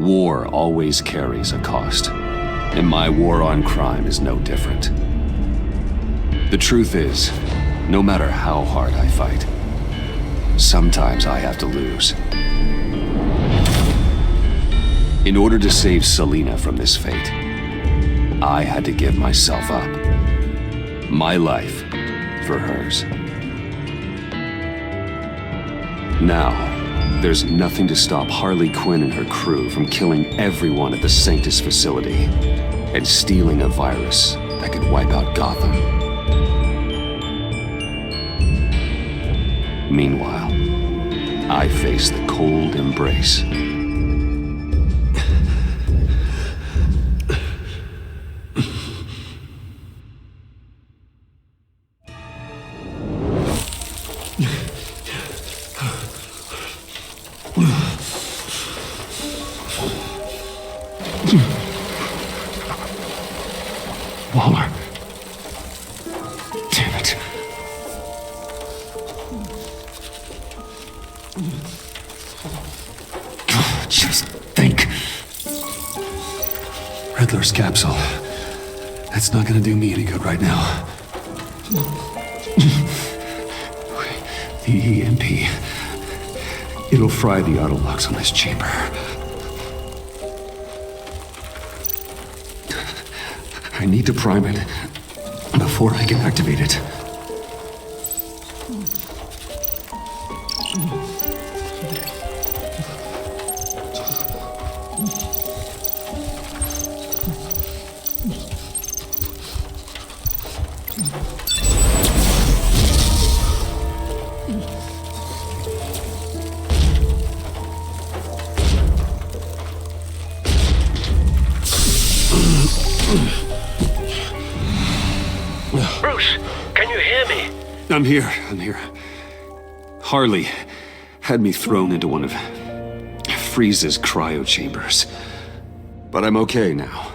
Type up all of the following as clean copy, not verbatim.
War always carries a cost, and my war on crime is no different. The truth is, no matter how hard I fight, sometimes I have to lose. In order to save Selina from this fate, I had to give myself up. My life for hers. Now, there's nothing to stop Harley Quinn and her crew from killing everyone at the Sanctus facility and stealing a virus that could wipe out Gotham. Meanwhile, I face the cold embrace. Waller. Damn it. Just think. Riddler's capsule. That's not gonna do me any good right now. The EMP. It'll fry the auto locks on this chamber. I need to prime it before I can activate it. Bruce, can you hear me? I'm here. Harley had me thrown into one of Freeze's cryo chambers. But I'm okay now.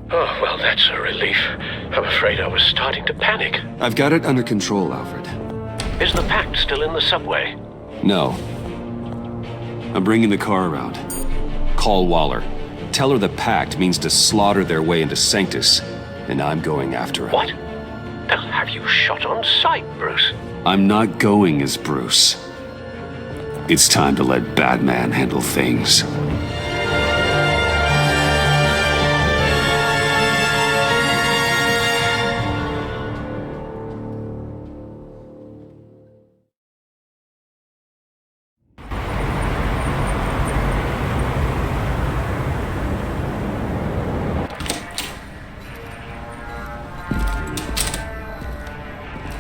Oh, well, that's a relief. I'm afraid I was starting to panic. I've got it under control, Alfred. Is the Pact still in the subway? No. I'm bringing the car around. Call Waller. Tell her the Pact means to slaughter their way into Sanctus, and I'm going after it. What? They'll have you shot on sight, Bruce. I'm not going as Bruce. It's time to let Batman handle things.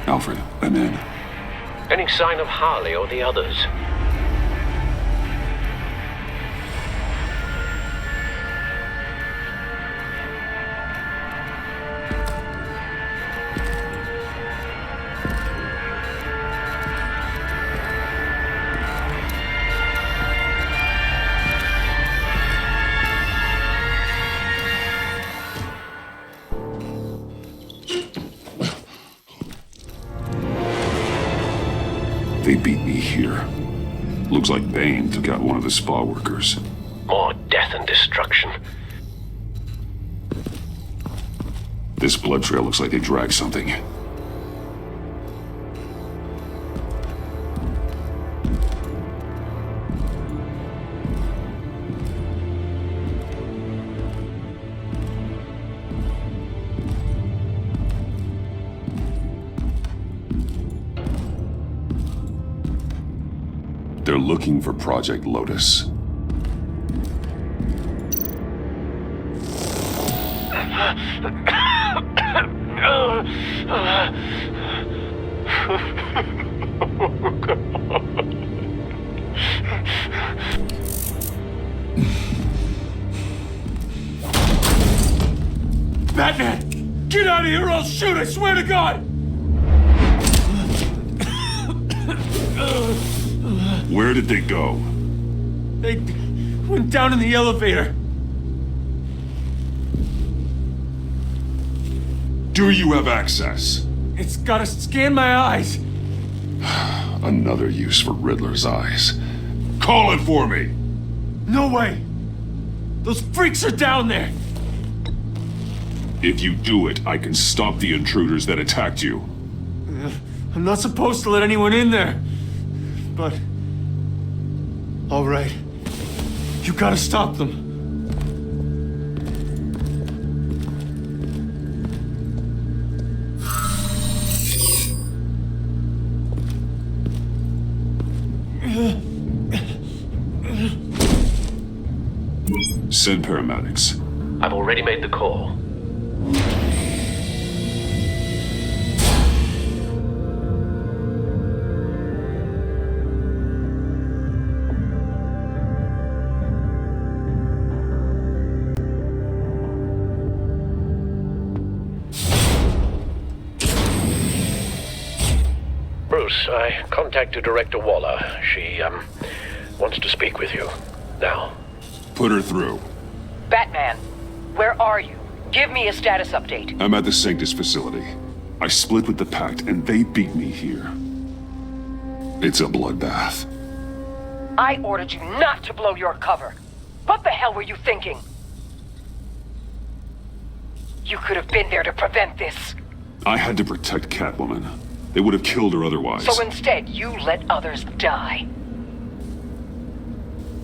Alfred, I'm in. Any sign of Harley or the others? They beat me here. Looks like Bane took out one of the spa workers. More death and destruction. This blood trail looks like they dragged something. They're looking for Project Lotus. Batman! Get out of here or I'll shoot, I swear to God! Where did they go? They went down in the elevator. Do you have access? It's gotta scan my eyes. Another use for Riddler's eyes. Call it for me! No way. Those freaks are down there! If you do it, I can stop the intruders that attacked you. I'm not supposed to let anyone in there. But... all right. You gotta stop them. Send paramedics. I've already made the call. Bruce, I contacted Director Waller. She, wants to speak with you. Now. Put her through. Batman, where are you? Give me a status update. I'm at the Sanctus facility. I split with the Pact, and they beat me here. It's a bloodbath. I ordered you not to blow your cover. What the hell were you thinking? You could have been there to prevent this. I had to protect Catwoman. They would have killed her otherwise. So instead, you let others die.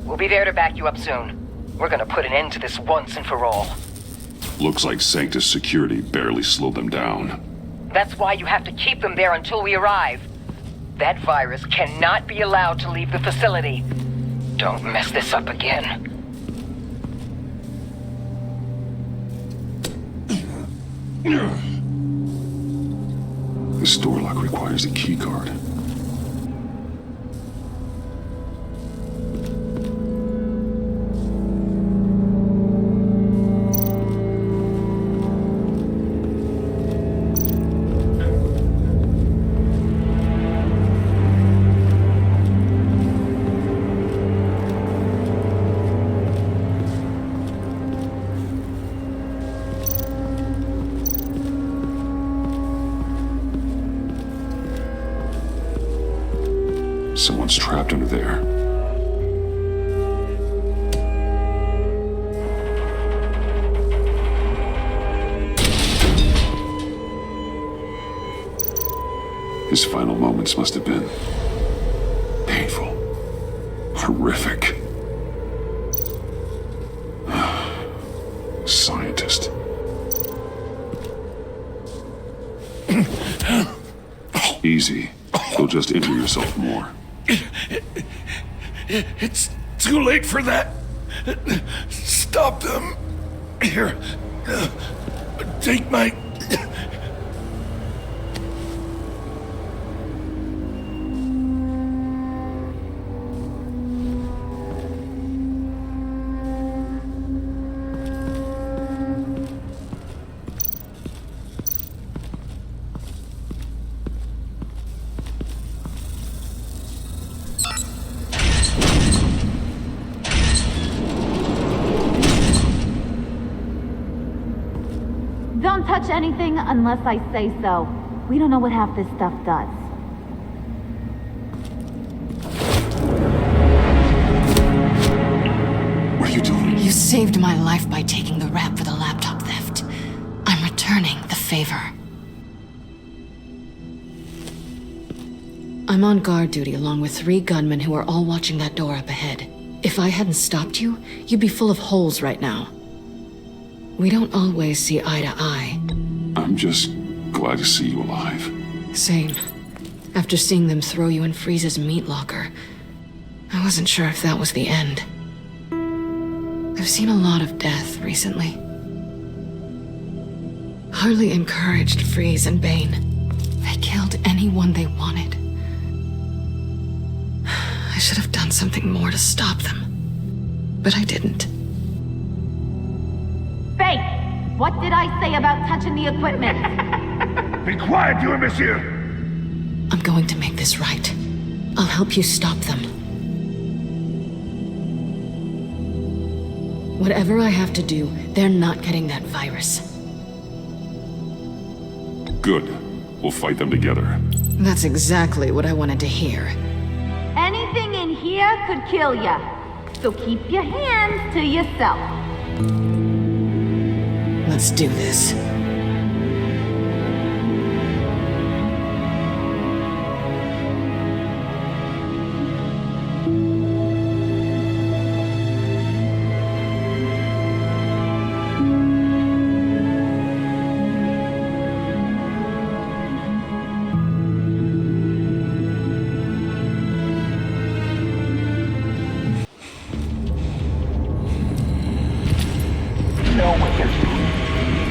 We'll be there to back you up soon. We're gonna put an end to this once and for all. Looks like Sanctus security barely slowed them down. That's why you have to keep them there until we arrive. That virus cannot be allowed to leave the facility. Don't mess this up again. This door lock requires a keycard. Someone's trapped under there. His final moments must have been painful, horrific. Scientist. Easy. You'll just injure yourself more. It's too late for that. Stop them. Here. Take my... Don't touch anything unless I say so. We don't know what half this stuff does. What are you doing? You saved my life by taking the rap for the laptop theft. I'm returning the favor. I'm on guard duty along with 3 gunmen who are all watching that door up ahead. If I hadn't stopped you, you'd be full of holes right now. We don't always see eye to eye. I'm just glad to see you alive. Same. After seeing them throw you in Freeze's meat locker, I wasn't sure if that was the end. I've seen a lot of death recently. Harley encouraged Freeze and Bane. They killed anyone they wanted. I should have done something more to stop them. But I didn't. Faith! What did I say about touching the equipment? Be quiet, you imbecile! I'm going to make this right. I'll help you stop them. Whatever I have to do, they're not getting that virus. Good. We'll fight them together. That's exactly what I wanted to hear. Anything in here could kill ya. So keep your hands to yourself. Let's do this.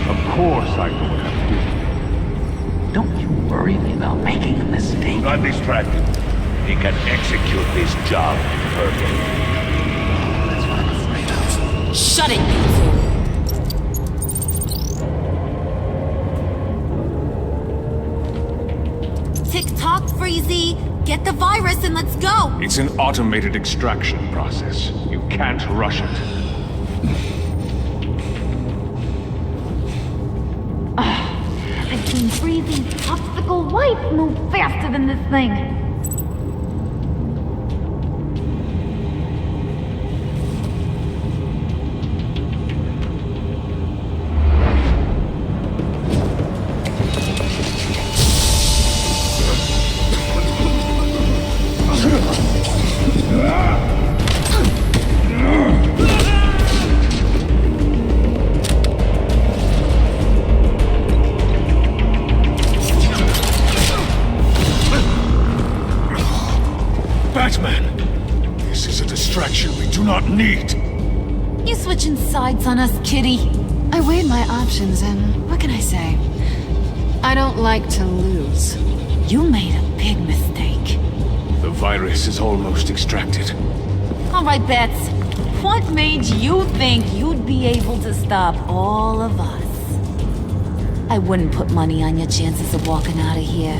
Of course I know what I'm doing. Don't you worry me about making a mistake. Not distracted. He can execute this job perfectly. That's what I'm afraid of. Shut it, you fool! Tick-tock, Freezy. Get the virus and let's go. It's an automated extraction process. You can't rush it. I've seen Freezy's popsicle wife move faster than this thing. Batman! This is a distraction we do not need! You switching sides on us, kitty? I weighed my options, and what can I say? I don't like to lose. You made a big mistake. The virus is almost extracted. All right, Bets. What made you think you'd be able to stop all of us? I wouldn't put money on your chances of walking out of here.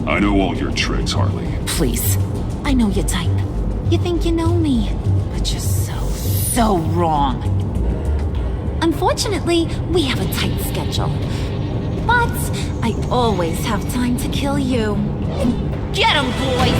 I know all your tricks, Harley. Please. I know your type. You think you know me, but you're so wrong. Unfortunately, we have a tight schedule. But I always have time to kill you. Get 'em, boys!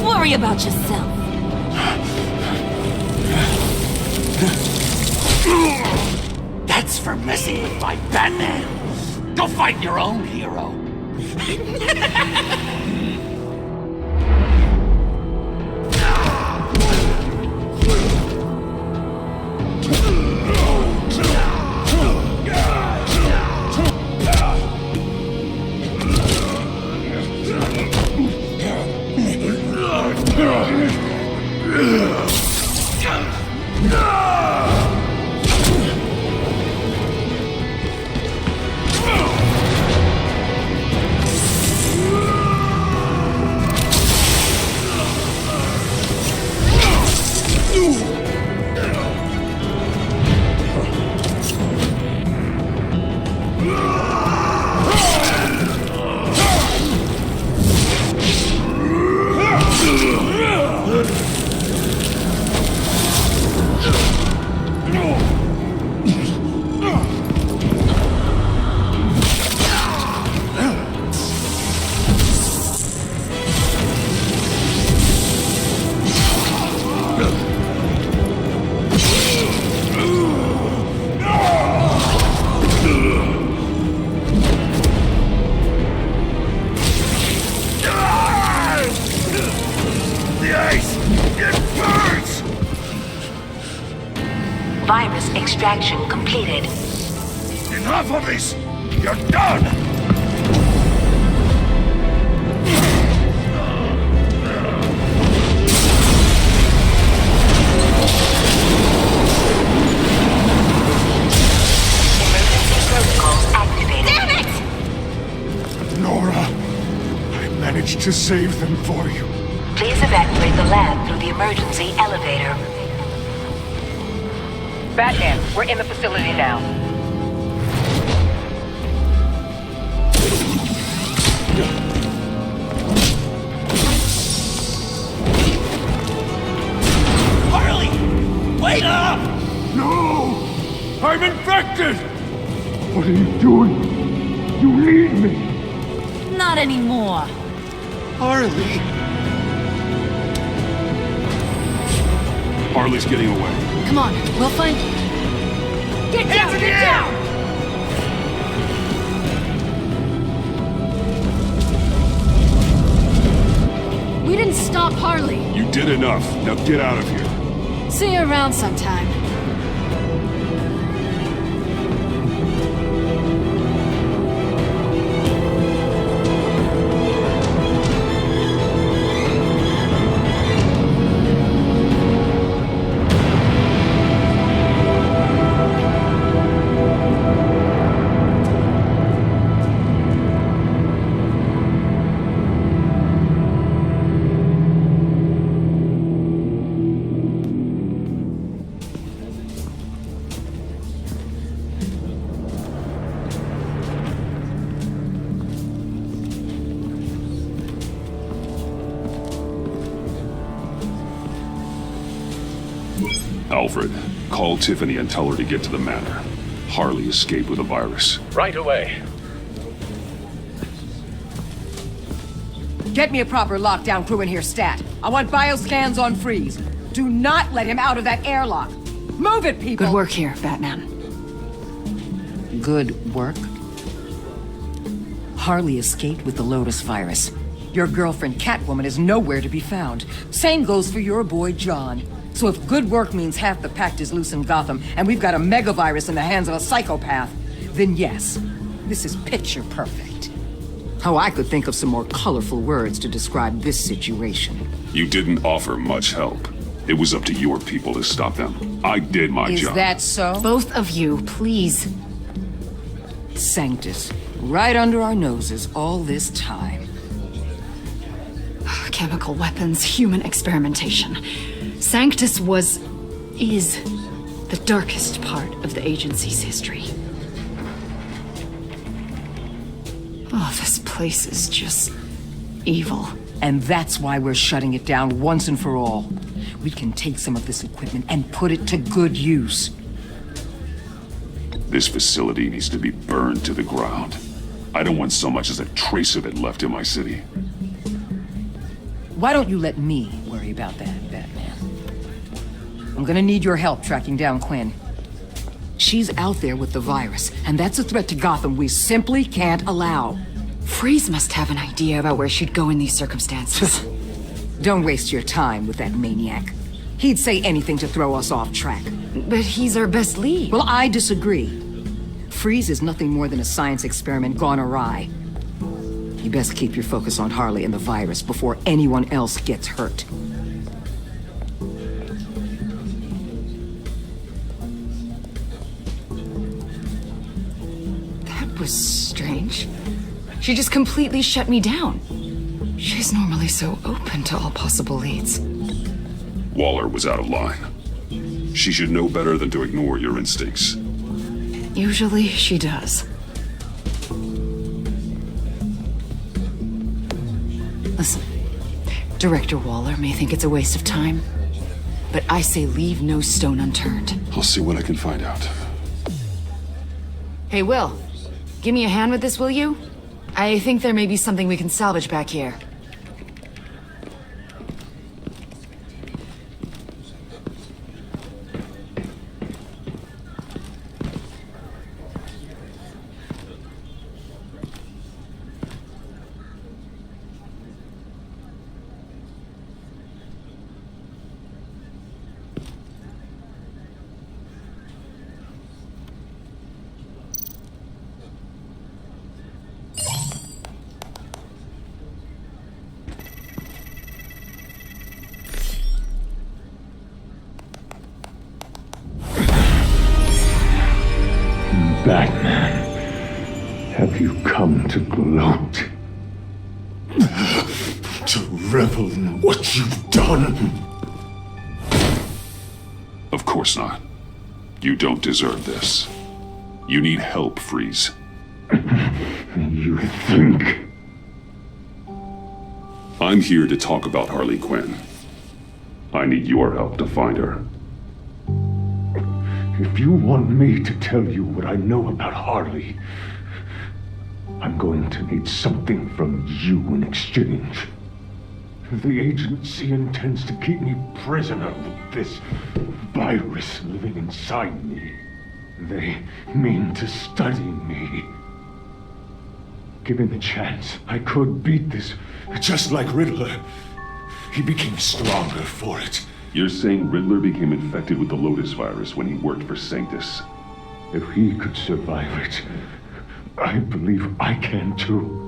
Worry about yourself. That's for messing with my Batman. Go fight your own hero. Enough of this! You're done! To save them for you. Please evacuate the lab through the emergency elevator. Batman, we're in the facility now. Harley! Wait up! No! I'm infected! What are you doing? You need me! Not anymore. Harley! Harley's getting away. Come on, we'll find... Get down! Get down! We didn't stop Harley. You did enough. Now get out of here. See you around sometime. Alfred, call Tiffany and tell her to get to the manor. Harley escaped with a virus. Right away. Get me a proper lockdown crew in here, stat. I want bioscans on Freeze. Do not let him out of that airlock. Move it, people! Good work here, Batman. Good work? Harley escaped with the Lotus virus. Your girlfriend, Catwoman, is nowhere to be found. Same goes for your boy, John. So if good work means half the pact is loose in Gotham, and we've got a megavirus in the hands of a psychopath, then yes, this is picture perfect. Oh, I could think of some more colorful words to describe this situation. You didn't offer much help. It was up to your people to stop them. I did my job. Is that so? Both of you, please. Sanctus, right under our noses all this time. Chemical weapons, human experimentation. Sanctus is the darkest part of the agency's history. Oh, this place is just evil. And that's why we're shutting it down once and for all. We can take some of this equipment and put it to good use. This facility needs to be burned to the ground. I don't want so much as a trace of it left in my city. Why don't you let me worry about that, Batman? I'm gonna need your help tracking down Quinn. She's out there with the virus, and that's a threat to Gotham we simply can't allow. Freeze must have an idea about where she'd go in these circumstances. Don't waste your time with that maniac. He'd say anything to throw us off track. But he's our best lead. Well, I disagree. Freeze is nothing more than a science experiment gone awry. You best keep your focus on Harley and the virus before anyone else gets hurt. That was strange. She just completely shut me down. She's normally so open to all possible leads. Waller was out of line. She should know better than to ignore your instincts. Usually she does. Listen, Director Waller may think it's a waste of time, but I say leave no stone unturned. I'll see what I can find out. Hey, Will, give me a hand with this, will you? I think there may be something we can salvage back here. have you come to gloat? To revel in what you've done? Of course not. You don't deserve this. You need help, Freeze. You think? I'm here to talk about Harley Quinn. I need your help to find her. If you want me to tell you what I know about Harley, I'm going to need something from you in exchange. The agency intends to keep me prisoner with this virus living inside me. They mean to study me. Given the chance, I could beat this. Just like Riddler. He became stronger for it. You're saying Riddler became infected with the Lotus virus when he worked for Sanctus? If he could survive it, I believe I can too.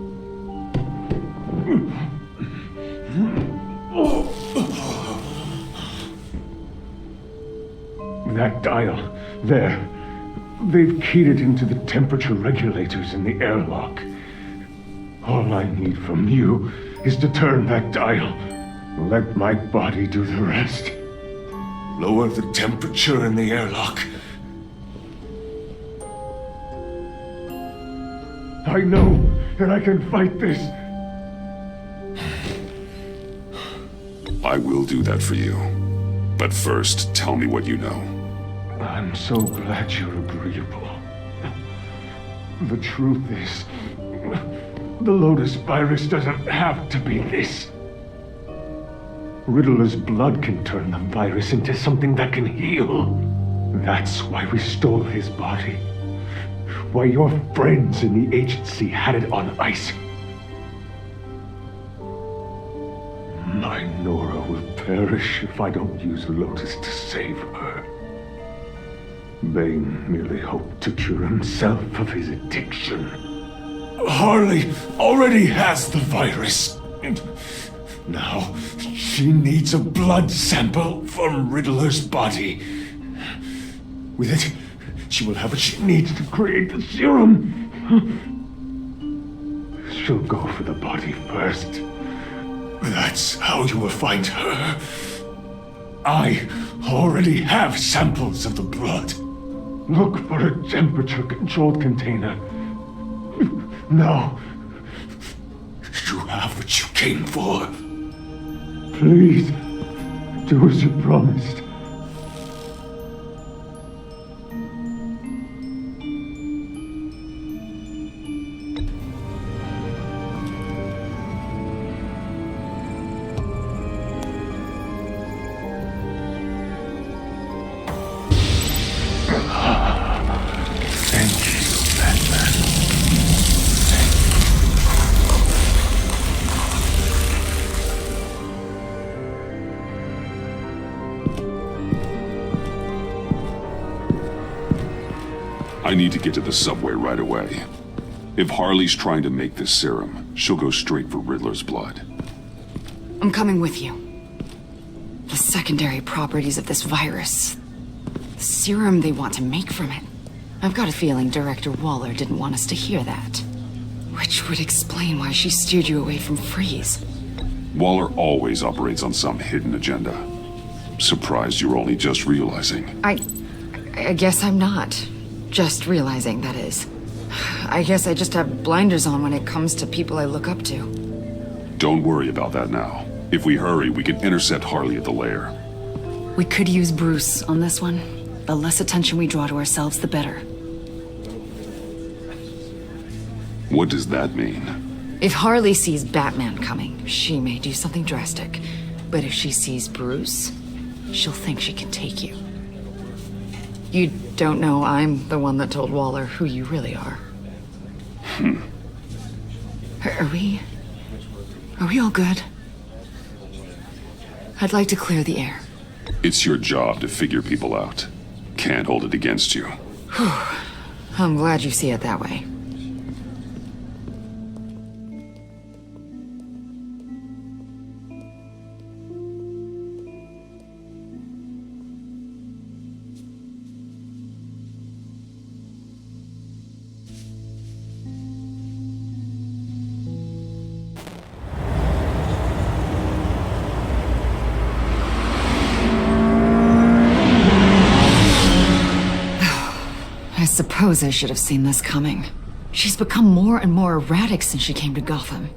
That dial, there. They've keyed it into the temperature regulators in the airlock. All I need from you is to turn that dial. Let my body do the rest. Lower the temperature in the airlock. I know that I can fight this. I will do that for you. But first, tell me what you know. I'm so glad you're agreeable. The truth is, the Lotus virus doesn't have to be this. Riddler's blood can turn the virus into something that can heal. That's why we stole his body. Why your friends in the agency had it on ice. My Nora will perish if I don't use Lotus to save her. Bane merely hoped to cure himself of his addiction. Harley already has the virus. And now she needs a blood sample from Riddler's body. With it, she will have what she needs to create the serum. She'll go for the body first. That's how you will find her. I already have samples of the blood. Look for a temperature-controlled container. Now. You have what you came for. Please, do as you promised. I need to get to the subway right away. If Harley's trying to make this serum, she'll go straight for Riddler's blood. I'm coming with you. The secondary properties of this virus. The serum they want to make from it. I've got a feeling Director Waller didn't want us to hear that. Which would explain why she steered you away from Freeze. Waller always operates on some hidden agenda. Surprised you're only just realizing. I guess I'm not. Just realizing, that is. I guess I just have blinders on when it comes to people I look up to. Don't worry about that now. If we hurry, we can intercept Harley at the lair. We could use Bruce on this one. The less attention we draw to ourselves, the better. What does that mean? If Harley sees Batman coming, she may do something drastic. But if she sees Bruce, she'll think she can take you. You don't know I'm the one that told Waller who you really are. Are we all good? I'd like to clear the air. It's your job to figure people out. Can't hold it against you. I'm glad you see it that way. suppose I should have seen this coming. She's become more and more erratic since she came to Gotham.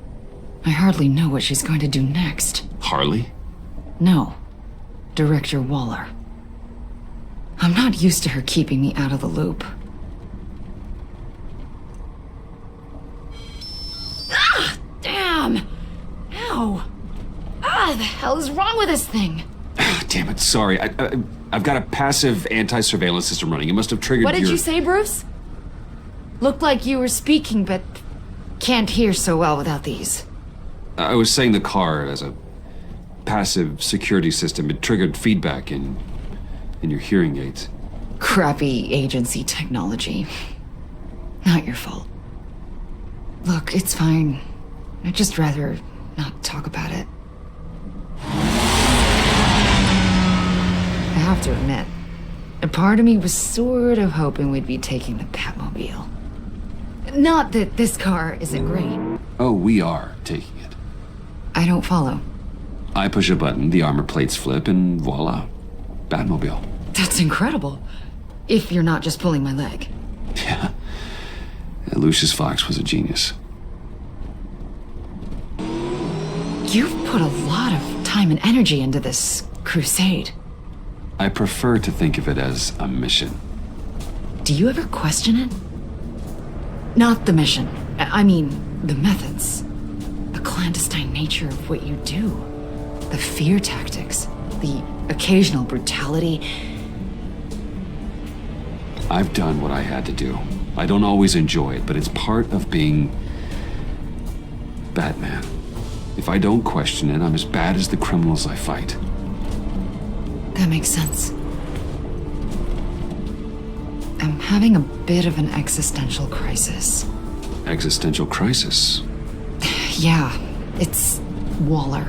I hardly know what she's going to do next. Harley? No. Director Waller. I'm not used to her keeping me out of the loop. Ah! Damn! Ow! Ah, the hell is wrong with this thing? Damn it, sorry. I've got a passive anti-surveillance system running. It must have triggered What did you say, Bruce? Looked like you were speaking, but can't hear so well without these. I was saying the car as a passive security system. It triggered feedback in your hearing aids. Crappy agency technology. Not your fault. Look, it's fine. I'd just rather not talk about it. I have to admit, a part of me was sort of hoping we'd be taking the Batmobile. Not that this car isn't great. Oh, we are taking it. I don't follow. I push a button, the armor plates flip, and voila. Batmobile. That's incredible. If you're not just pulling my leg. Yeah. Lucius Fox was a genius. You've put a lot of time and energy into this crusade. I prefer to think of it as a mission. Do you ever question it? Not the mission. I mean, the methods. The clandestine nature of what you do. The fear tactics. The occasional brutality. I've done what I had to do. I don't always enjoy it, but it's part of being Batman. If I don't question it, I'm as bad as the criminals I fight. That makes sense. I'm having a bit of an existential crisis. Existential crisis? Yeah, it's Waller.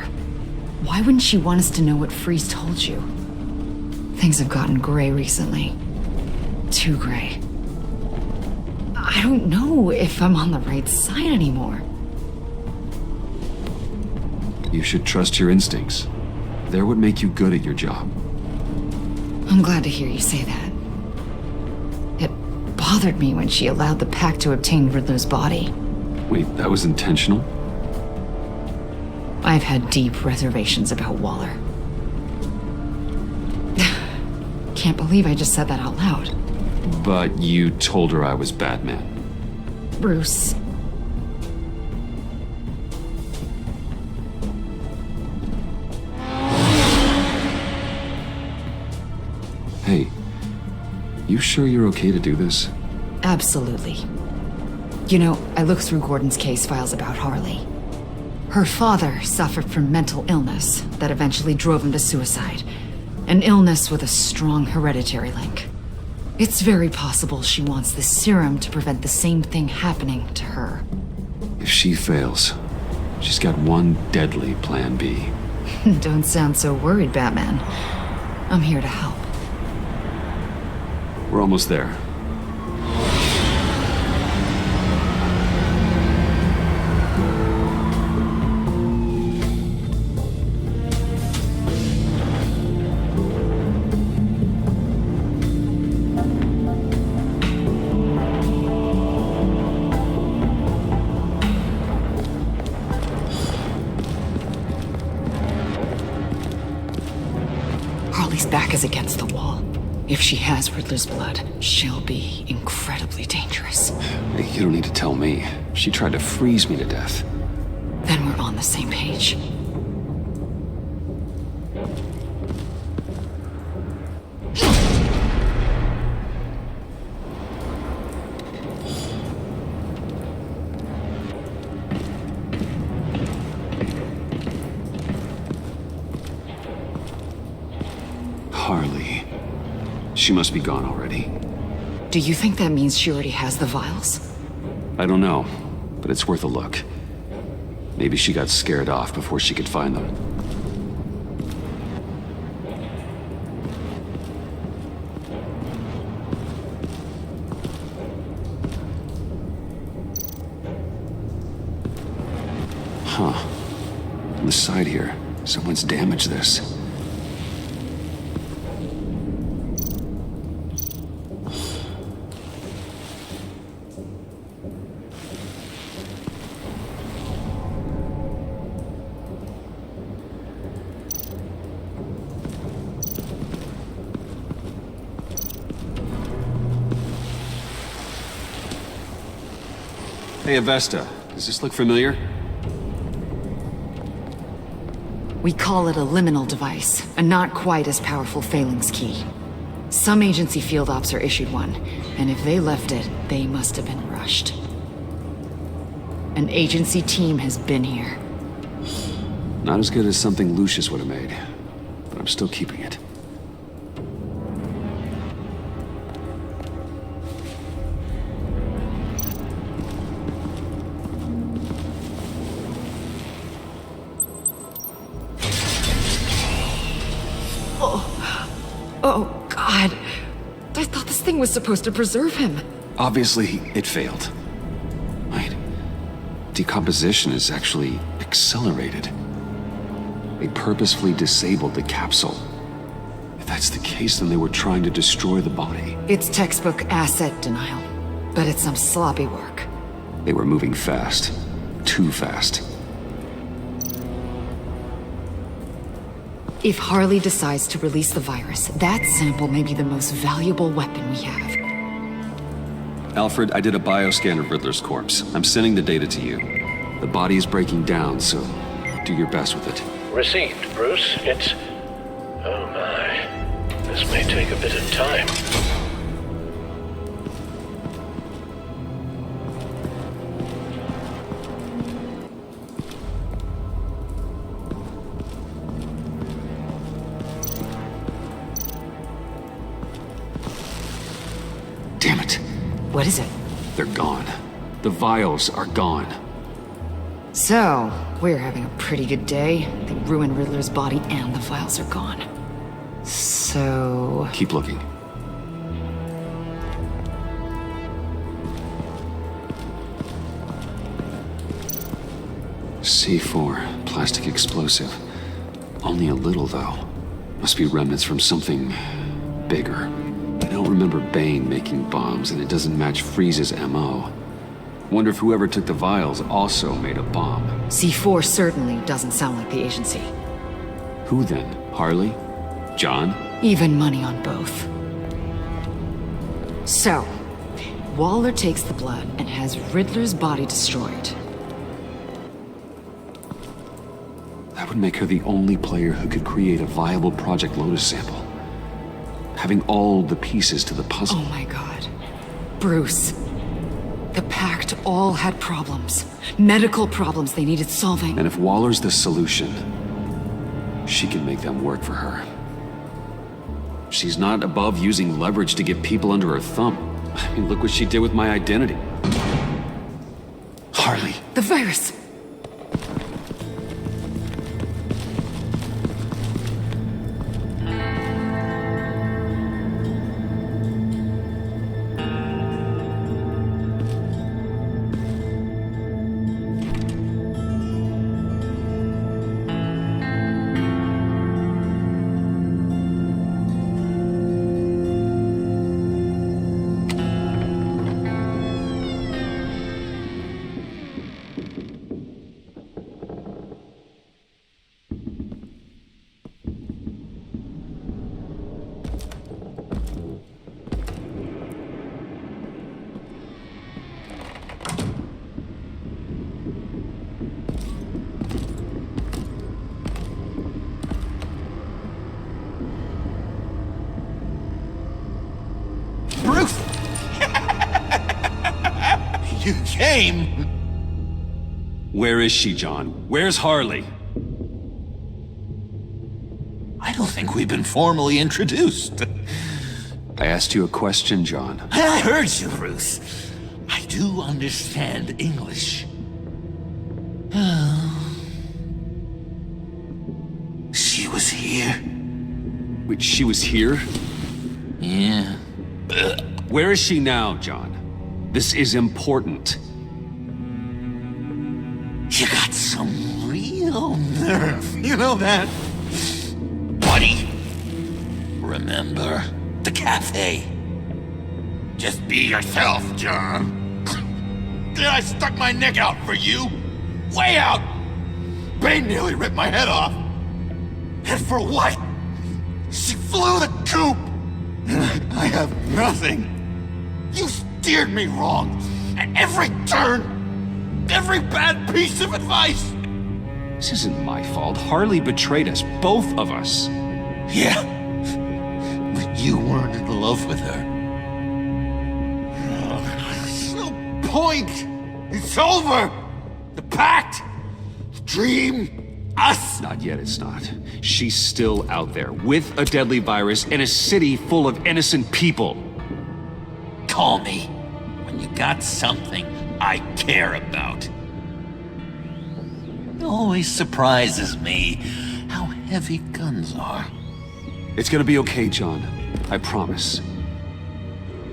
Why wouldn't she want us to know what Freeze told you? Things have gotten gray recently. Too gray. I don't know if I'm on the right side anymore. You should trust your instincts. They're what make you good at your job. I'm glad to hear you say that. It bothered me when she allowed the Pact to obtain Riddler's body. Wait, that was intentional? I've had deep reservations about Waller. Can't believe I just said that out loud. But you told her I was Batman. Bruce. Hey, you sure you're okay to do this? Absolutely. You know, I looked through Gordon's case files about Harley. Her father suffered from mental illness that eventually drove him to suicide. An illness with a strong hereditary link. It's very possible she wants this serum to prevent the same thing happening to her. If she fails, she's got one deadly plan B. Don't sound so worried, Batman. I'm here to help. We're almost there. Harley's back is against the wall. If she has Riddler's blood, she'll be incredibly dangerous. You don't need to tell me. She tried to freeze me to death. Then we're on the same page. Harley. She must be gone already. Do you think that means she already has the vials? I don't know, but it's worth a look. Maybe she got scared off before she could find them. Huh. On the side here, someone's damaged this. Hey, Avesta. Does this look familiar? We call it a liminal device, a not quite as powerful phalanx key. Some agency field ops are issued one, and if they left it, they must have been rushed. An agency team has been here. Not as good as something Lucius would have made, but I'm still keeping it. Oh, God. I thought this thing was supposed to preserve him. Obviously, it failed. Wait. Decomposition is actually accelerated. They purposefully disabled the capsule. If that's the case, then they were trying to destroy the body. It's textbook asset denial, but it's some sloppy work. They were moving fast. Too fast. If Harley decides to release the virus, that sample may be the most valuable weapon we have. Alfred, I did a bioscan of Riddler's corpse. I'm sending the data to you. The body is breaking down, so do your best with it. Received, Bruce. It's... Oh my. This may take a bit of time. Damn it. What is it? They're gone. The vials are gone. So, we're having a pretty good day. They ruined Riddler's body and the files are gone. So... Keep looking. C4, plastic explosive. Only a little, though. Must be remnants from something bigger. I don't remember Bane making bombs, and it doesn't match Freeze's MO. Wonder if whoever took the vials also made a bomb. C4 certainly doesn't sound like the agency. Who then? Harley? John? Even money on both. So, Waller takes the blood and has Riddler's body destroyed. That would make her the only player who could create a viable Project Lotus sample. Having all the pieces to the puzzle. Oh my God. Bruce. The Pact all had problems. Medical problems they needed solving. And if Waller's the solution, she can make them work for her. She's not above using leverage to get people under her thumb. I mean, look what she did with my identity. Harley. The virus. Bruce! You came! Where is she, John? Where's Harley? I don't think we've been formally introduced. I asked you a question, John. I heard you, Bruce. I do understand English. She was here. Wait, she was here? Yeah. Where is she now, John? This is important. You got some real nerve, you know that? Buddy, remember the cafe? Just be yourself, John. Then I stuck my neck out for you. Way out! Bane nearly ripped my head off. And for what? She flew the coop! And I have nothing. You steered me wrong at every turn. every bad piece of advice! This isn't my fault. Harley betrayed us, both of us. Yeah, but you weren't in love with her. There's no point! It's over! The pact! The dream! Us! Not yet, it's not. She's still out there, with a deadly virus in a city full of innocent people. Call me when you got something I care about. It always surprises me how heavy guns are. It's gonna be okay, John. I promise.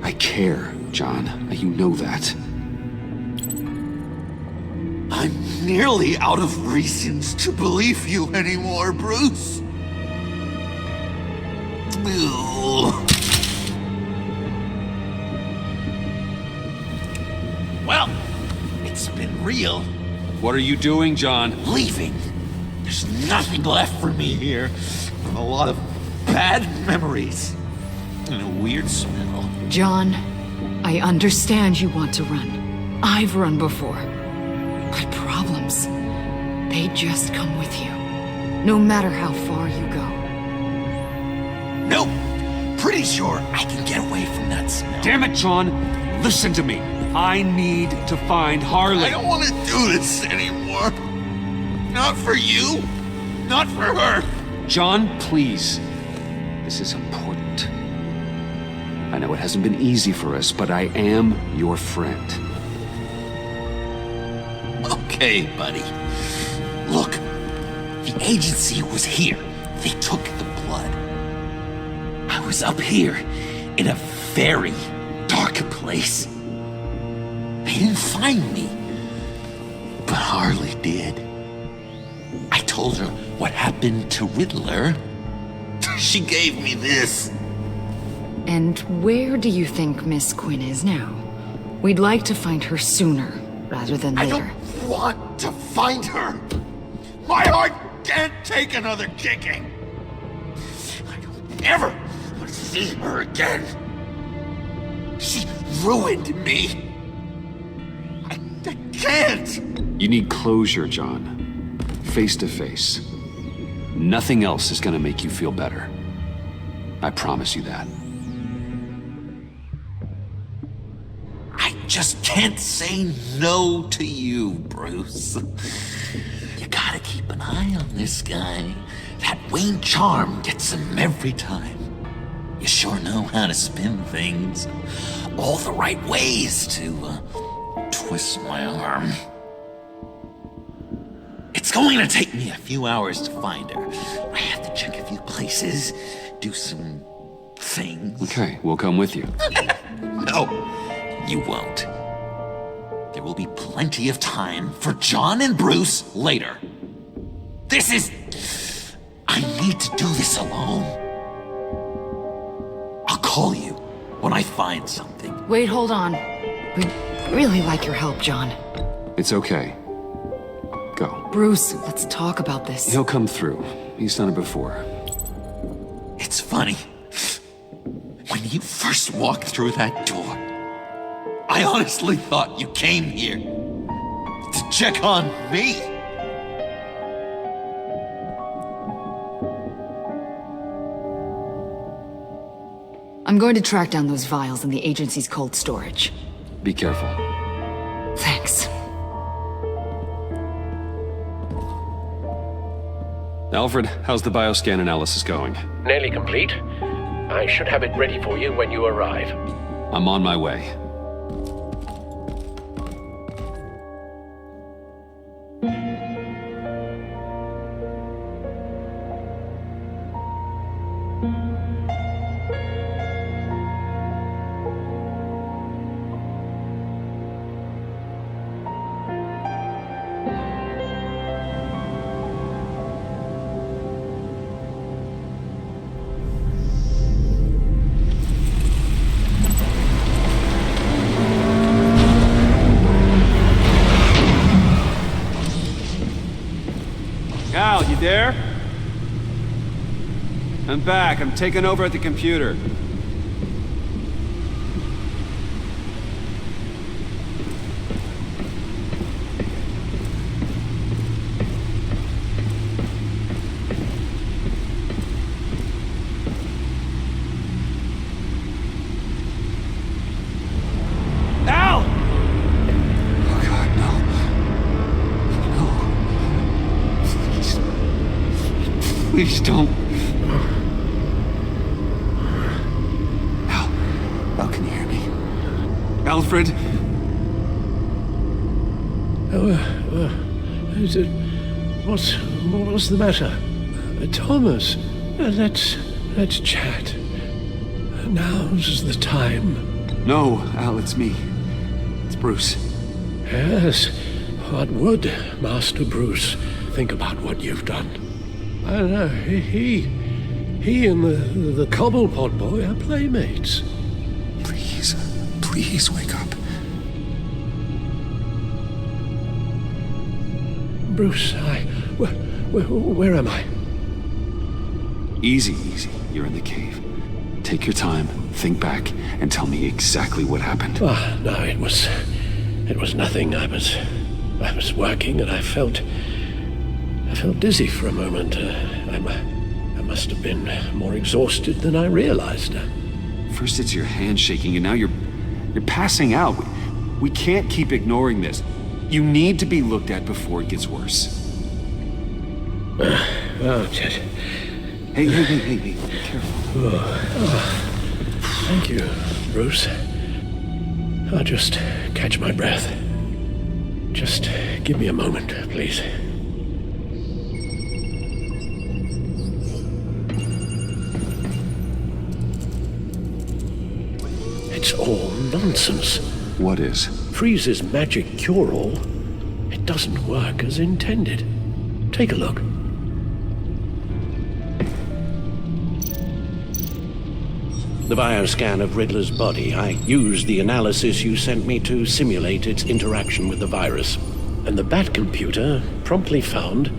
I care, John. You know that. I'm nearly out of reasons to believe you anymore, Bruce. Ugh. Well, it's been real. What are you doing, John? Leaving. There's nothing left for me here. A lot of bad memories. And a weird smell. John, I understand you want to run. I've run before. But problems, they just come with you. No matter how far you go. Nope. Pretty sure I can get away from that smell. Damn it, John! Listen to me. I need to find Harley. I don't want to do this anymore. Not for you. Not for her. John, please. This is important. I know it hasn't been easy for us, but I am your friend. Okay, buddy. Look, the agency was here. They took the blood. I was up here in a very dark place. They didn't find me, but Harley did. I told her what happened to Riddler. She gave me this. And where do you think Miss Quinn is now? We'd like to find her sooner, rather than later. I don't want to find her. My heart can't take another kicking. I don't ever want to see her again. She ruined me. I can't. You need closure, John. Face to face. Nothing else is gonna make you feel better. I promise you that. I just can't say no to you, Bruce. You gotta keep an eye on this guy. That Wayne charm gets him every time. You sure know how to spin things. All the right ways to twist my arm. It's going to take me a few hours to find her. I have to check a few places, do some things. Okay, we'll come with you. No, you won't. There will be plenty of time for John and Bruce later. I need to do this alone. I'll call you when I find something. Wait, hold on. We'd really like your help, John. It's okay. Go. Bruce, let's talk about this. He'll come through. He's done it before. It's funny. When you first walked through that door, I honestly thought you came here to check on me. I'm going to track down those vials in the agency's cold storage. Be careful. Thanks. Alfred, how's the bioscan analysis going? Nearly complete. I should have it ready for you when you arrive. I'm on my way. Al, you there? I'm back. I'm taking over at the computer. Please don't. Al, can you hear me? Alfred? Is it... What's the matter? Thomas, let's chat. Now's the time. No, Al, it's me. It's Bruce. Yes, what would Master Bruce think about what you've done? I don't know, he and the Cobblepot boy are playmates. Please wake up. Bruce, where am I? Easy. You're in the cave. Take your time, think back, and tell me exactly what happened. No, it was nothing. I was working and I felt dizzy for a moment. I must have been more exhausted than I realized. First it's your hand shaking, and now you're passing out. We can't keep ignoring this. You need to be looked at before it gets worse. Chet. Hey, careful. Thank you, Bruce. I'll just catch my breath. Just give me a moment, please. It's all nonsense. What is? Freeze's magic cure-all. It doesn't work as intended. Take a look. The bioscan of Riddler's body. I used the analysis you sent me to simulate its interaction with the virus. And the Bat computer promptly found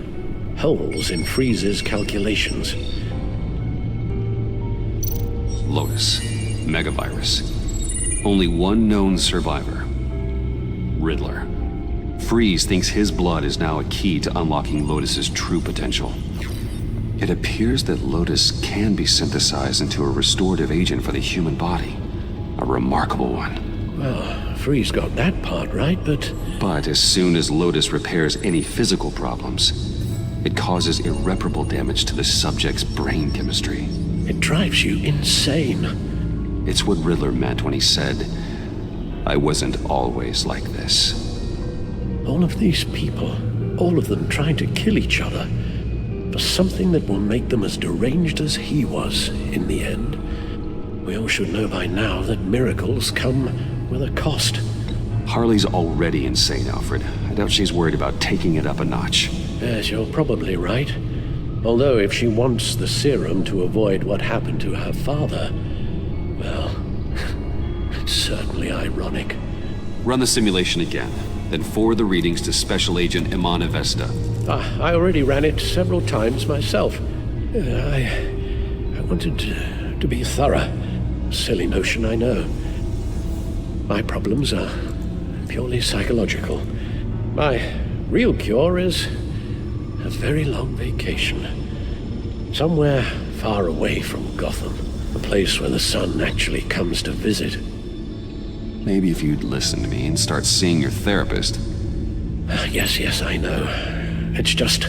holes in Freeze's calculations. Lotus. Megavirus. Only one known survivor. Riddler. Freeze thinks his blood is now a key to unlocking Lotus's true potential. It appears that Lotus can be synthesized into a restorative agent for the human body. A remarkable one. Well, Freeze got that part right, but... But as soon as Lotus repairs any physical problems, it causes irreparable damage to the subject's brain chemistry. It drives you insane. It's what Riddler meant when he said, "I wasn't always like this." All of these people, all of them trying to kill each other, for something that will make them as deranged as he was in the end. We all should know by now that miracles come with a cost. Harley's already insane, Alfred. I doubt she's worried about taking it up a notch. Yes, you're probably right. Although if she wants the serum to avoid what happened to her father, well, it's certainly ironic. Run the simulation again, then forward the readings to Special Agent Iman Avesta. I already ran it several times myself. I wanted to be thorough. Silly notion, I know. My problems are purely psychological. My real cure is a very long vacation. Somewhere far away from Gotham. A place where the sun actually comes to visit. Maybe if you'd listen to me and start seeing your therapist. Yes, I know. It's just,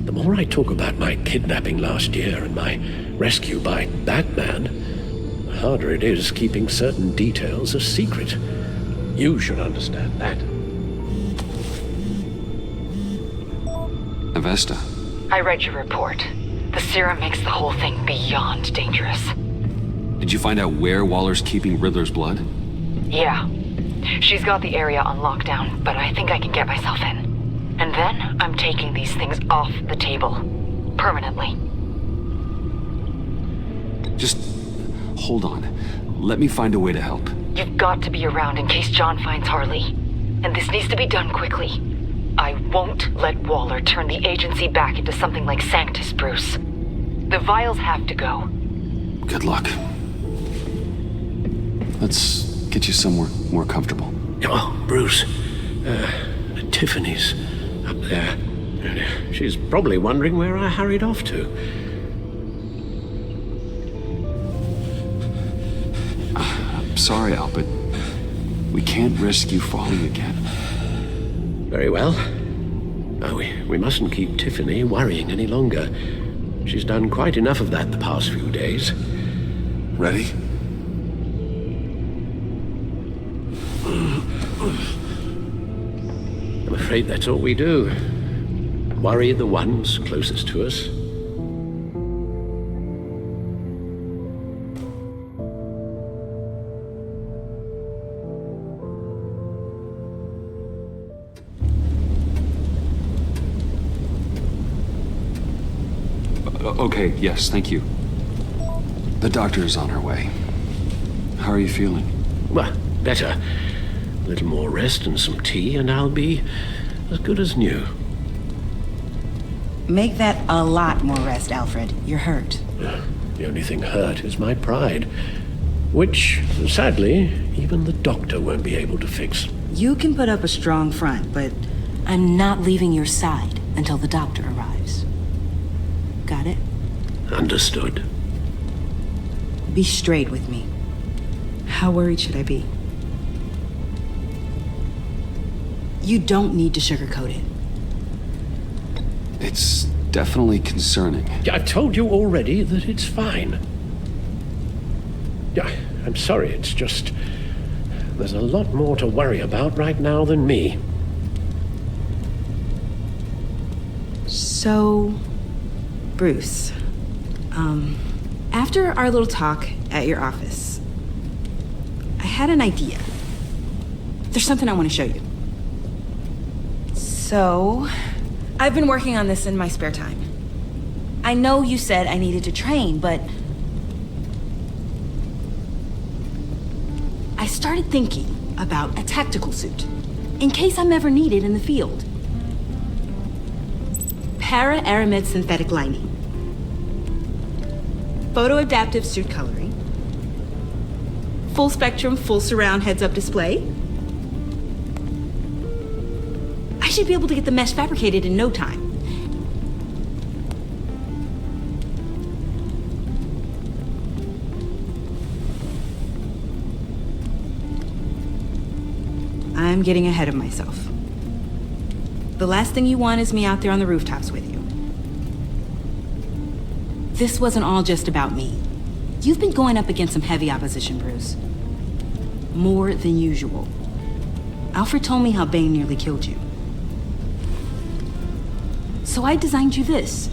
the more I talk about my kidnapping last year and my rescue by Batman, the harder it is keeping certain details a secret. You should understand that. Avesta. I read your report. The serum makes the whole thing beyond dangerous. Did you find out where Waller's keeping Riddler's blood? Yeah. She's got the area on lockdown, but I think I can get myself in. And then I'm taking these things off the table. Permanently. Just hold on. Let me find a way to help. You've got to be around in case John finds Harley. And this needs to be done quickly. I won't let Waller turn the agency back into something like Sanctus, Bruce. The vials have to go. Good luck. Let's get you somewhere more comfortable. Oh, Bruce. Tiffany's up there. She's probably wondering where I hurried off to. I'm sorry, Al, but we can't risk you falling again. Very well. No, we mustn't keep Tiffany worrying any longer. She's done quite enough of that the past few days. Ready? I'm afraid that's all we do. Worry the ones closest to us. Okay, yes, thank you. The doctor is on her way. How are you feeling? Well, better. A little more rest and some tea, and I'll be as good as new. Make that a lot more rest, Alfred. You're hurt. The only thing hurt is my pride, which, sadly, even the doctor won't be able to fix. You can put up a strong front, but I'm not leaving your side until the doctor arrives. Got it? Understood. Be straight with me. How worried should I be? You don't need to sugarcoat it. It's definitely concerning. I've told you already that it's fine. I'm sorry, it's just... there's a lot more to worry about right now than me. So, Bruce, after our little talk at your office, I had an idea. There's something I want to show you. So, I've been working on this in my spare time. I know you said I needed to train, but I started thinking about a tactical suit, in case I'm ever needed in the field. Para-aramid synthetic lining. Photo-adaptive suit coloring. Full spectrum, full surround heads-up display. I should be able to get the mesh fabricated in no time. I'm getting ahead of myself. The last thing you want is me out there on the rooftops with you. This wasn't all just about me. You've been going up against some heavy opposition, Bruce. More than usual. Alfred told me how Bane nearly killed you. So I designed you this.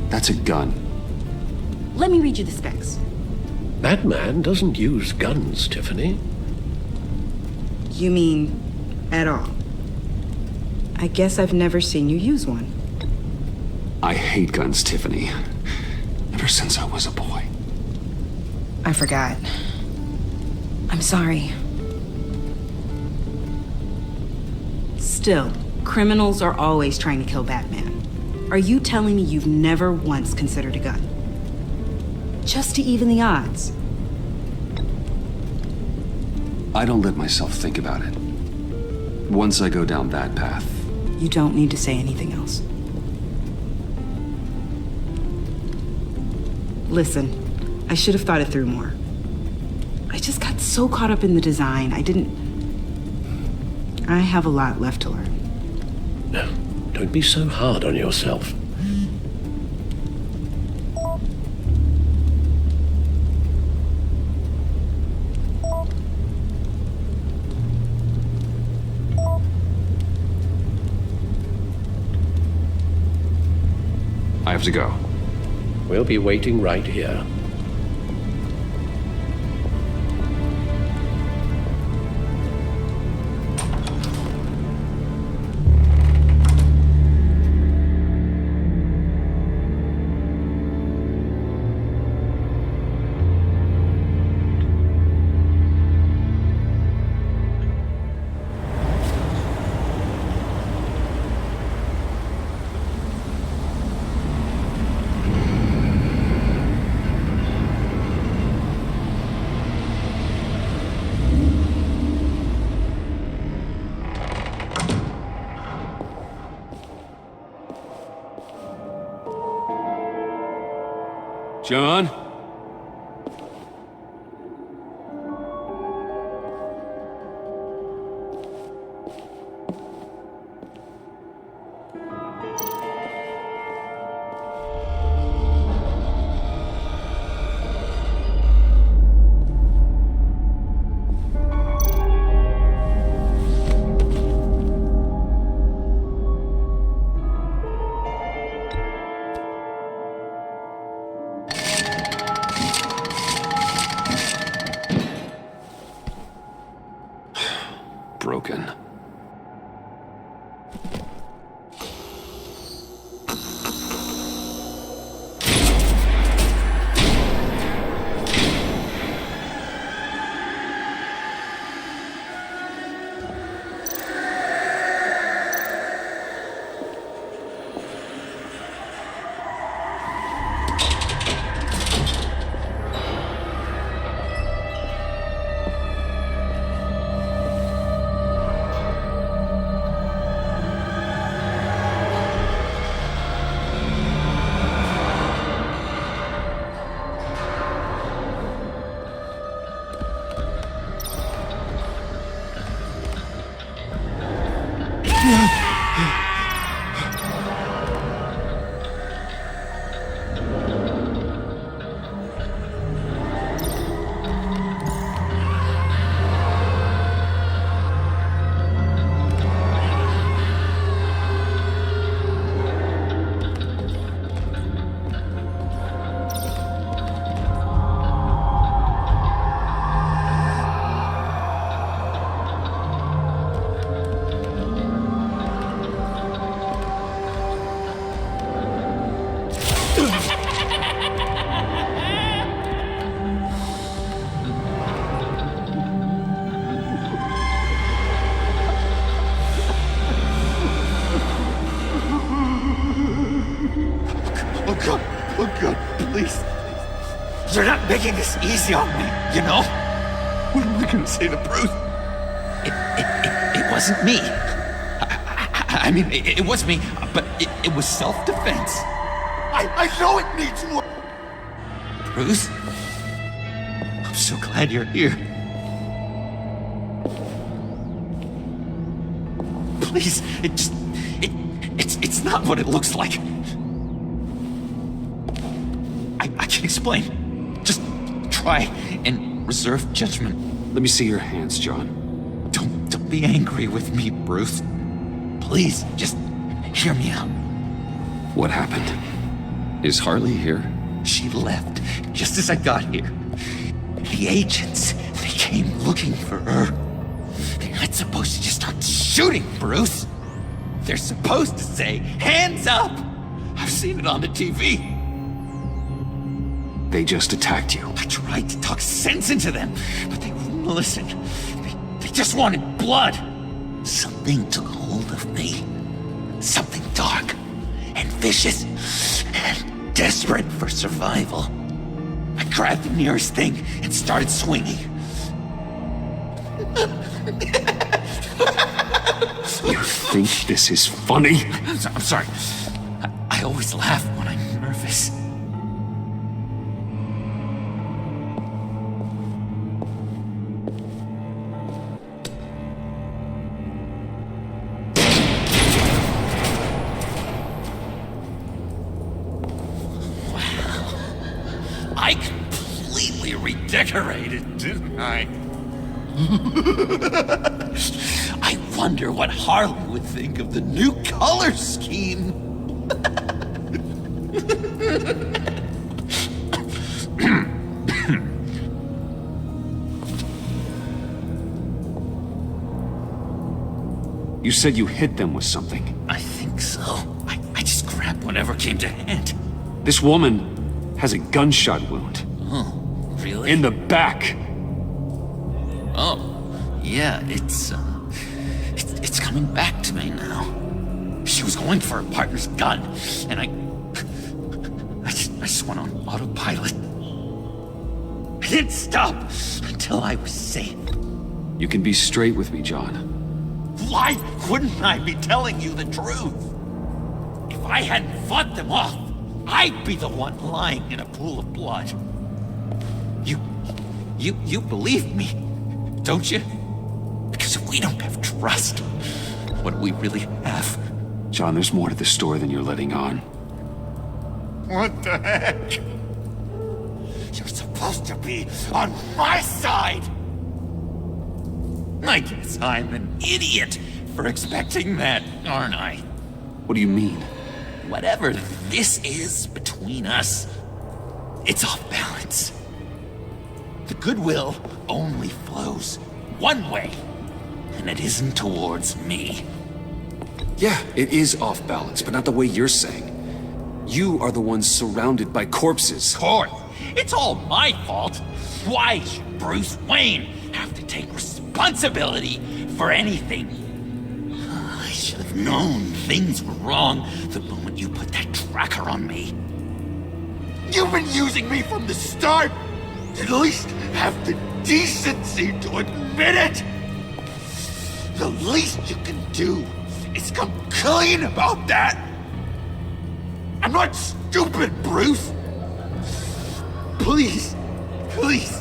That's a gun. Let me read you the specs. Batman doesn't use guns, Tiffany. You mean at all? I guess I've never seen you use one. I hate guns, Tiffany. Ever since I was a boy. I forgot. I'm sorry. Still, criminals are always trying to kill Batman. Are you telling me you've never once considered a gun? Just to even the odds? I don't let myself think about it. Once I go down that path... You don't need to say anything else. Listen, I should have thought it through more. I just got so caught up in the design, I have a lot left to learn. No, don't be so hard on yourself. I have to go. We'll be waiting right here. John? broken. Oh God, please. You're not making this easy on me, you know? What am I gonna say to Bruce? It wasn't me. I mean, it was me, but it was self-defense. I know it needs more. Bruce? I'm so glad you're here. Please, it's not what it looks like. I can explain. Just try and reserve judgment. Let me see your hands, John. Don't be angry with me, Bruce. Please, just hear me out. What happened? Is Harley here? She left just as I got here. The agents, they came looking for her. They're not supposed to just start shooting, Bruce. They're supposed to say, hands up! I've seen it on the TV. They just attacked you. I tried to talk sense into them, but they wouldn't listen. They just wanted blood. Something took hold of me. Something dark and vicious and desperate for survival. I grabbed the nearest thing and started swinging. You think this is funny? I'm sorry. I always laugh when I'm nervous. I completely redecorated, didn't I? I wonder what Harley would think of the new color scheme. You said you hit them with something. I think so. I just grabbed whatever came to hand. This woman has a gunshot wound. Oh, really? In the back. Oh, yeah, it's coming back to me now. She was going for her partner's gun, and I just went on autopilot. I didn't stop until I was safe. You can be straight with me, John. Why wouldn't I be telling you the truth? If I hadn't fought them off, I'd be the one lying in a pool of blood. You believe me, don't you? Because if we don't have trust, what do we really have? John, there's more to this story than you're letting on. What the heck? You're supposed to be on my side! I guess I'm an idiot for expecting that, aren't I? What do you mean? Whatever this is between us, it's off balance. The goodwill only flows one way. and it isn't towards me. Yeah, it is off balance, but not the way you're saying. You are the one surrounded by corpses. Court, it's all my fault. Why should Bruce Wayne have to take responsibility for anything? I should have known things were wrong the moment you put that tracker on me. You've been using me from the start! At least have the decency to admit it! The least you can do is come clean about that! I'm not stupid, Bruce! Please, please,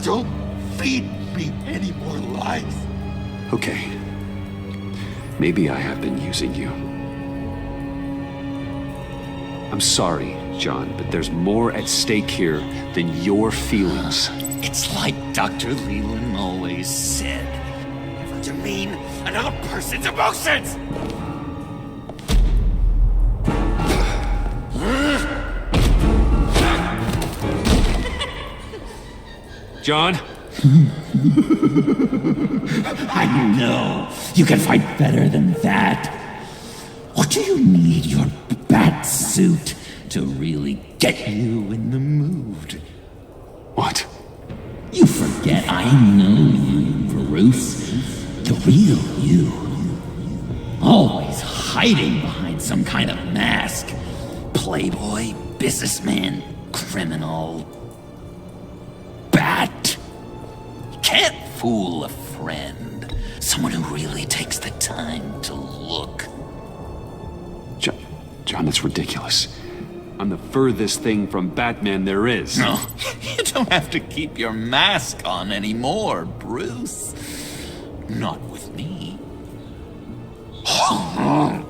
don't feed me any more lies. Okay. Maybe I have been using you. I'm sorry, John, but there's more at stake here than your feelings. It's like Dr. Leland always said. Never demean another person's emotions! John? I know you can fight better than that. Or do you need your bat suit to really get you in the mood? What? You forget I know you, Bruce. The real you. Always hiding behind some kind of mask. Playboy, businessman, criminal. Bat. Can't fool a friend. Someone who really takes the time to look. John, that's ridiculous. I'm the furthest thing from Batman there is. No, you don't have to keep your mask on anymore, Bruce. Not with me. Oh,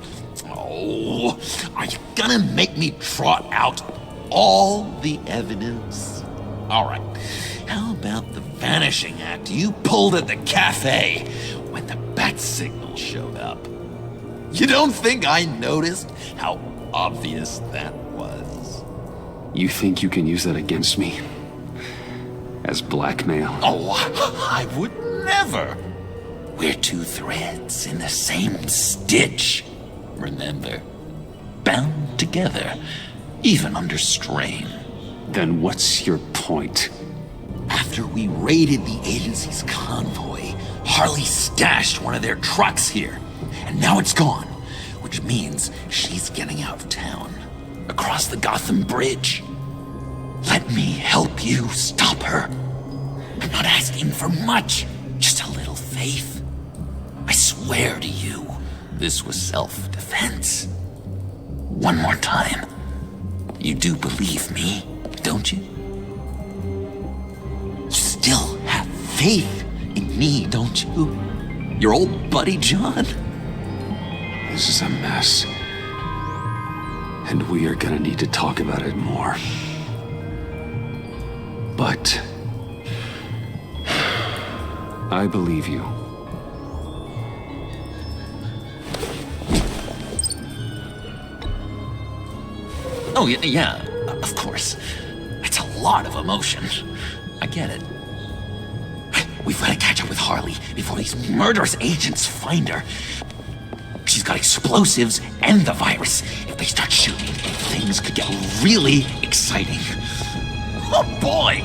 are you gonna make me trot out all the evidence? All right, how about the vanishing act you pulled at the cafe when the bat signal showed up? You don't think I noticed how obvious that was? You think you can use that against me? As blackmail? Oh, I would never. We're two threads in the same stitch. Remember? Bound together, even under strain. Then what's your point? After we raided the agency's convoy, Harley stashed one of their trucks here. And now it's gone, which means she's getting out of town. Across the Gotham Bridge. Let me help you stop her. I'm not asking for much, just a little faith. I swear to you, this was self-defense. One more time. You do believe me, don't you? You still have faith in me, don't you? Your old buddy, John? This is a mess. And we are gonna need to talk about it more. But I believe you. Oh, yeah, of course. It's a lot of emotion. I get it. We've got to catch up with Harley before these murderous agents find her. She's got explosives and the virus. If they start shooting, things could get really exciting. Oh, boy!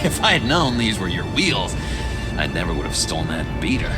If I had known these were your wheels, I never would have stolen that beater.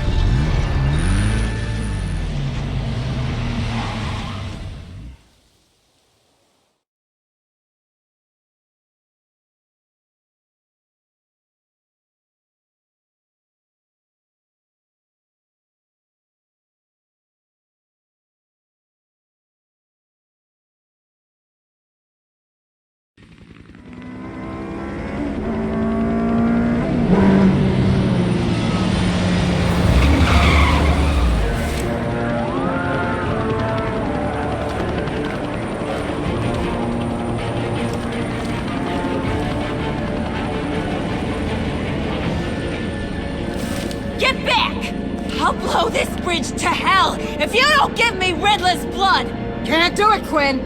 Get back! I'll blow this bridge to hell if you don't give me Riddler's blood! Can't do it, Quinn.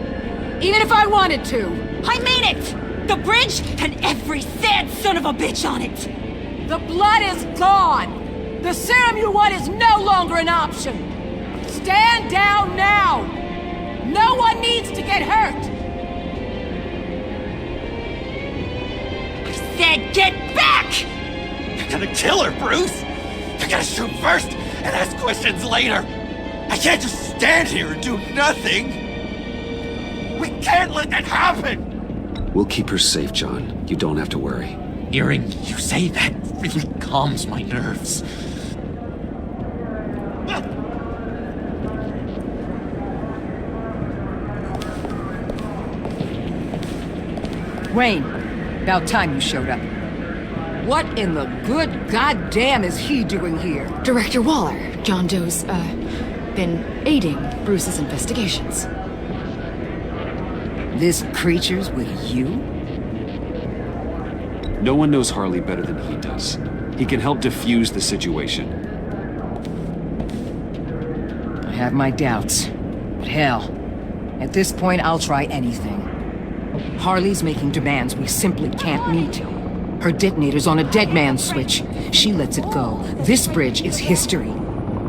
Even if I wanted to. I mean it! The bridge and every sad son of a bitch on it! The blood is gone! The serum you want is no longer an option! Stand down now! No one needs to get hurt! I said get back! You're gonna kill her, Bruce! You're gonna shoot first and ask questions later! I can't just stand here and do nothing! We can't let that happen! We'll keep her safe, John. You don't have to worry. Hearing you say that really calms my nerves. Wayne, about time you showed up. What in the good goddamn is he doing here? Director Waller, John Doe's, been aiding Bruce's investigations. This creature's with you? No one knows Harley better than he does. He can help defuse the situation. I have my doubts. But hell, at this point I'll try anything. Harley's making demands we simply can't meet. Her detonator's on a dead man's switch. She lets it go. This bridge is history.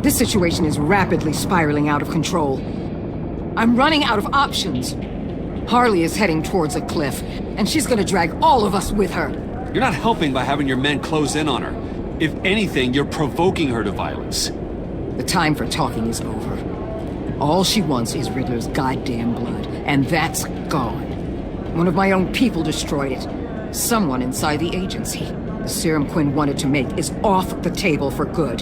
This situation is rapidly spiraling out of control. I'm running out of options. Harley is heading towards a cliff, and she's gonna drag all of us with her. You're not helping by having your men close in on her. If anything, you're provoking her to violence. The time for talking is over. All she wants is Riddler's goddamn blood, and that's gone. One of my own people destroyed it. Someone inside the agency. The serum Quinn wanted to make is off the table for good.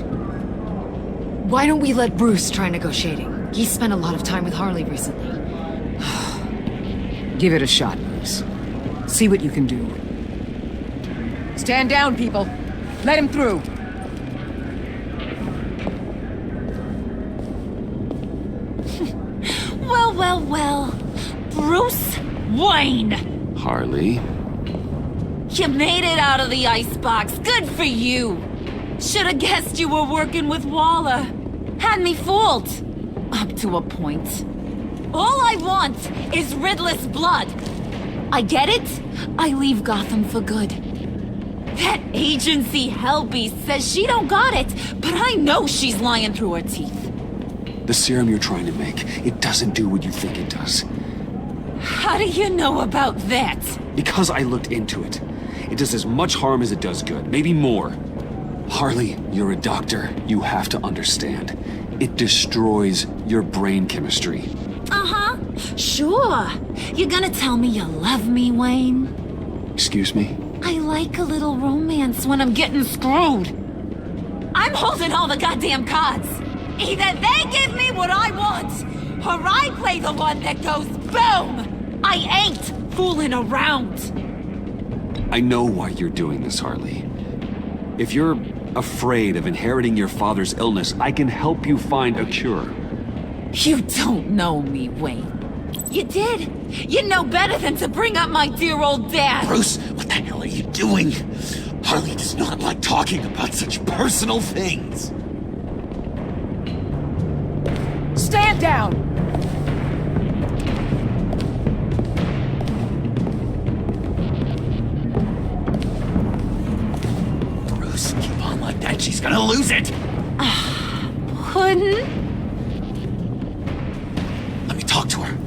Why don't we let Bruce try negotiating? He's spent a lot of time with Harley recently. Give it a shot, Bruce. See what you can do. Stand down, people. Let him through. Well. Bruce Wayne! Harley? You made it out of the icebox. Good for you. Should've guessed you were working with Waller. Had me fooled. Up to a point. All I want is Riddler's blood. I get it. I leave Gotham for good. That agency hellbeast says she don't got it, but I know she's lying through her teeth. The serum you're trying to make, it doesn't do what you think it does. How do you know about that? Because I looked into it. It does as much harm as it does good, maybe more. Harley, you're a doctor. You have to understand. It destroys your brain chemistry. Uh-huh. Sure. You're gonna tell me you love me, Wayne? Excuse me? I like a little romance when I'm getting screwed. I'm holding all the goddamn cards. Either they give me what I want, or I play the one that goes boom! I ain't fooling around. I know why you're doing this, Harley. If you're afraid of inheriting your father's illness, I can help you find a cure. You don't know me, Wayne. You did. You know better than to bring up my dear old dad. Bruce, what the hell are you doing? Harley does not like talking about such personal things. Stand down! Bruce, keep on like that, she's gonna lose it! Puddin'? Let me talk to her.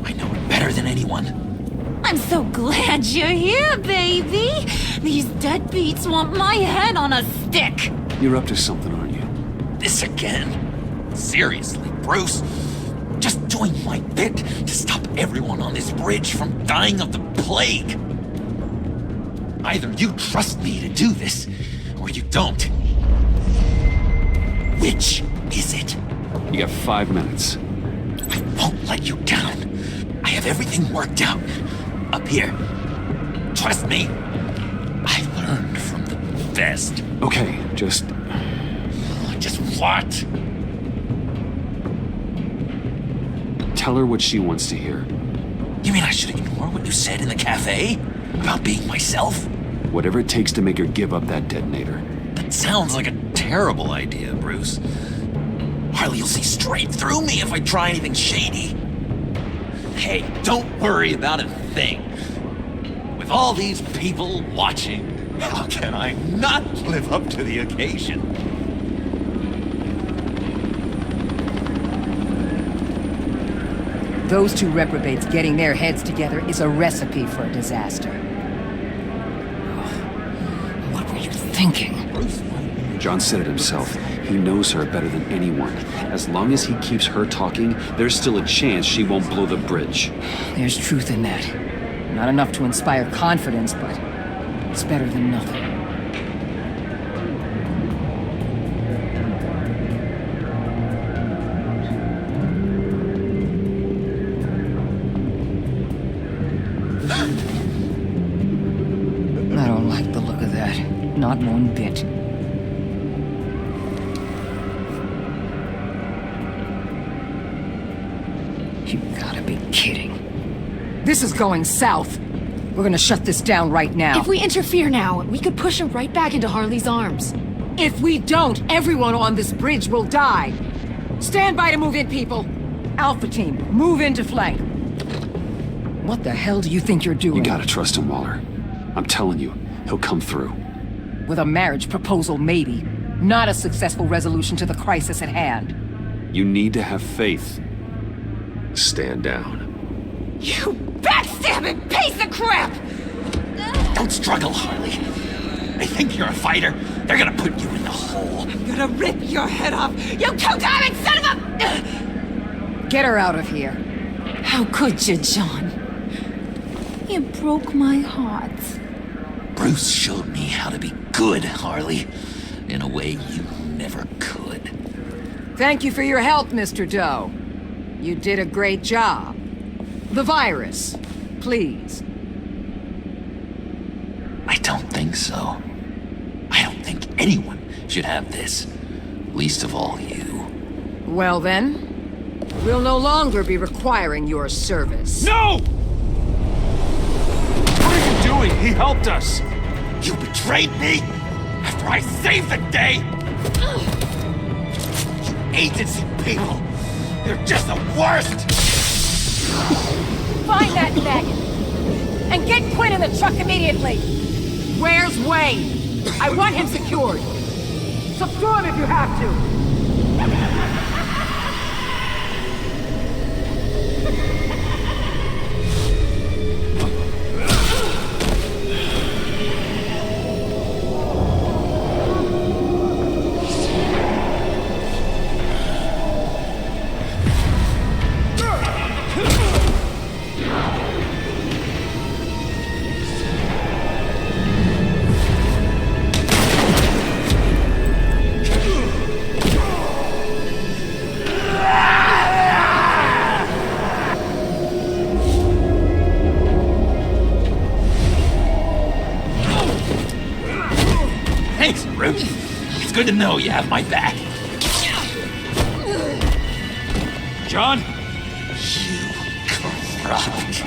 I know her better than anyone. I'm so glad you're here, baby. These deadbeats want my head on a stick. You're up to something, aren't you? This again? Seriously, Bruce? Just doing my bit to stop everyone on this bridge from dying of the plague. Either you trust me to do this, or you don't. Which is it? You got 5 minutes. I won't let you down. I have everything worked out. Up here. Trust me. I learned from the best. Okay, just what? Tell her what she wants to hear. You mean I should ignore what you said in the cafe? About being myself? Whatever it takes to make her give up that detonator. That sounds like a terrible idea, Bruce. Harley will see straight through me if I try anything shady. Hey, don't worry about a thing. With all these people watching, How can I not live up to the occasion? Those two reprobates getting their heads together is a recipe for a disaster. What were you thinking? John said it himself. He knows her better than anyone. As long as he keeps her talking, there's still a chance she won't blow the bridge. There's truth in that. Not enough to inspire confidence, but it's better than nothing. I don't like the look of that. Not one bit. You gotta be kidding. This is going south. We're gonna shut this down right now. If we interfere now, we could push him right back into Harley's arms. If we don't, everyone on this bridge will die. Stand by to move in, people. Alpha team, move in to flank. What the hell do you think you're doing? You gotta trust him, Waller. I'm telling you, he'll come through. With a marriage proposal, maybe. Not a successful resolution to the crisis at hand. You need to have faith. Stand down. You backstabbing piece of crap! Don't struggle, Harley. They think you're a fighter. They're gonna put you in the hole. I'm gonna rip your head off, you two-timing son of a... Get her out of here. How could you, John? You broke my heart. Bruce showed me how to be good, Harley. In a way you never could. Thank you for your help, Mr. Doe. You did a great job. The virus, please. I don't think so. I don't think anyone should have this. Least of all you. Well then, we'll no longer be requiring your service. No! What are you doing? He helped us! You betrayed me after I saved the day! You agency people! You're just the worst! Find that maggot! And get Quinn in the truck immediately! Where's Wayne? I want him secured! Subdue him if you have to! Thanks, Bruce. It's good to know you have my back. John? You corrupt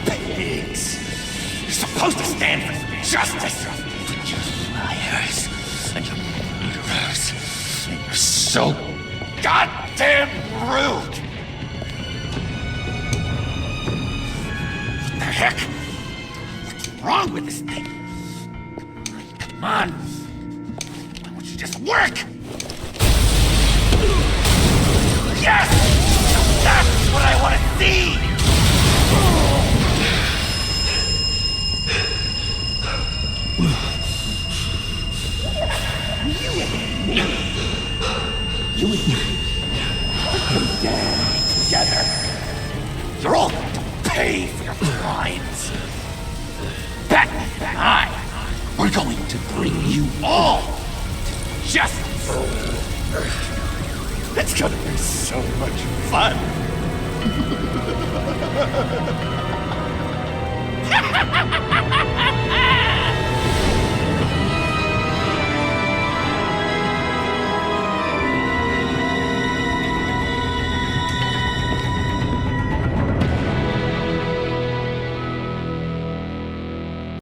pigs. You're supposed to stand for justice. But you're liars. And you're murderers. And you're so goddamn rude. What the heck? What's wrong with this thing? Come on. Why don't you just work? Yes! That's what I want to see! You and me. You're dead together. You're all going to pay for your crimes. Batman and I, we're going to bring you all to justice. It's gonna be so much fun.